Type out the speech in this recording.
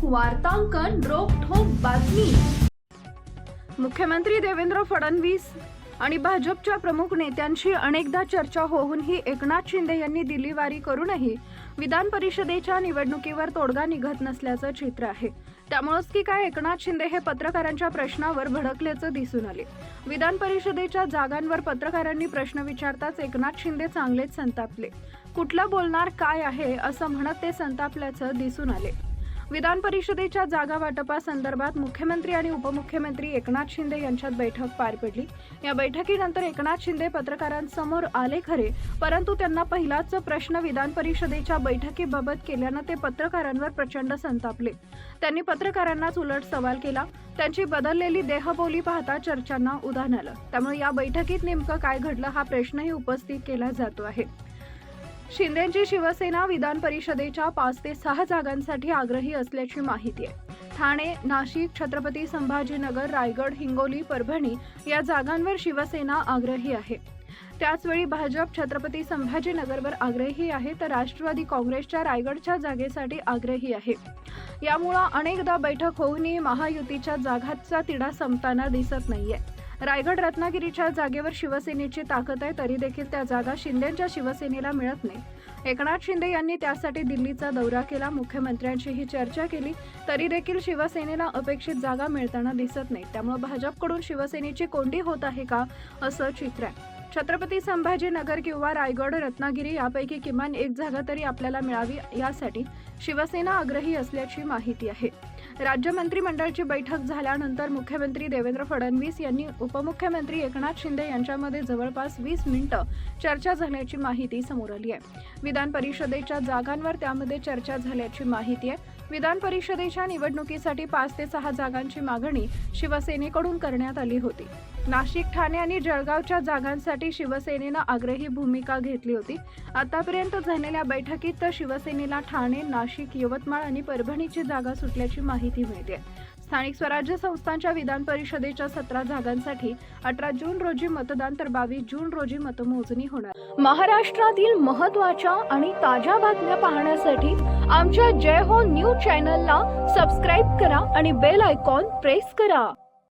वार्तांकन रोखठोक बातमी। मुख्यमंत्री देवेंद्र फडणवीस आणि भाजपच्या प्रमुख नेत्यांशी अनेकदा चर्चा होऊनही एकनाथ शिंदे यांनी दिल्लीवारी करूनही विधान परिषदेच्या निवडणुकीवर तोडगा निघत नसल्याचं चित्र आहे। त्यामुळेच की काय एकनाथ शिंदे हे पत्रकारांच्या प्रश्नावर भडकल्याचं दिसून आले। विधान परिषदेच्या जागांवर पत्रकारांनी प्रश्न विचारताच एकनाथ शिंदे चांगलेच संतापले। कुठलं बोलणार काय आहे असं म्हणत ते संतापल्याचं दिसून आले। विधान परिषदेच्या जागा वाटपासंदर्भात मुख्यमंत्री आणि उपमुख्यमंत्री एकनाथ शिंदे यांच्यात बैठक पार पडली। या बैठकीनंतर एकनाथ शिंदे पत्रकारांसमोर आले खरे, परंतु त्यांना पहिलाच प्रश्न विधान परिषदेच्या बैठकीबाबत केल्यानं ते पत्रकारांवर प्रचंड संतापले। त्यांनी पत्रकारांनाच उलट सवाल केला। त्यांची बदललेली देहबोली पाहता चर्चांना उधाण आलं। त्यामुळे या बैठकीत नेमकं काय घडलं हा प्रश्नही उपस्थित केला जातो आहे। शिंदेची शिवसेना विधान परिषदेच्या 5 ते 6 जागांसाठी आग्रही असल्याची माहिती आहे। ठाणे, नाशिक, छत्रपती संभाजीनगर, रायगड, हिंगोली, परभणी या जागांवर शिवसेना आग्रही आहे। त्याचवेळी भाजप छत्रपती संभाजीनगरवर आग्रही आहे, तर राष्ट्रवादी काँग्रेसच्या रायगडच्या जागेसाठी आग्रही आहे। यामुळे अनेकदा बैठक होऊनही महायुतीच्या जागांचा तिढा संपताना दिसत नाहीये। रायगड रत्नागिरीच्या जागेवर शिवसेनेची ताकद आहे, तरी देखील त्या जागा शिंदेच्या शिवसेनेला मिळत नाही। एकनाथ शिंदे यांनी त्यासाठी दिल्लीचा दौरा केला, मुख्यमंत्र्यांशीही चर्चा केली, तरी देखील शिवसेनेला अपेक्षित जागा मिळताना दिसत नाही। त्यामुळे भाजपकडून शिवसेनेची कोंडी होत आहे का असं चित्र आहे। छत्रपती संभाजीनगर किंवा रायगड रत्नागिरी यापैकी किमान एक जागा तरी आपल्याला मिळावी यासाठी शिवसेना आग्रही असल्याची माहिती आहे। राज्य मंत्रिमंडळाची बैठक झाल्यानंतर मुख्यमंत्री देवेंद्र फडणवीस यांनी उपमुख्यमंत्री एकनाथ शिंदे यांच्यामध्ये जवळपास 20 मिनिटं चर्चा झाल्याची माहिती समोर आली आहे। विधान परिषदेच्या जागांवर त्यामध्ये चर्चा झाल्याची माहिती आहे। विधान परिषदेच्या निवडणुकीसाठी 5 ते 6 जागांची मागणी शिवसेनेकडून करण्यात आली होती। नाशिक, ठाणे आणि जळगावच्या जागांसाठी शिवसेनेनं आग्रही भूमिका घेतली होती। आतापर्यंत झालेल्या बैठकीत शिवसेनेला ठाणे, नाशिक, यवतमाळ आणि परभणीची जागा सुटल्याची माहिती मिळते। स्थानिक स्वराज्य संस्थांच्या विधान परिषदेच्या 17 जागांसाठी 18 जून रोजी मतदान तर 22 जून रोजी मतमोजणी होणार। महाराष्ट्रातील महत्त्वाच्या आणि ताज्या बातम्या पाहण्यासाठी आमच्या जय हो न्यूज चॅनलला सबस्क्राईब करा आणि बेल आयकॉन प्रेस करा।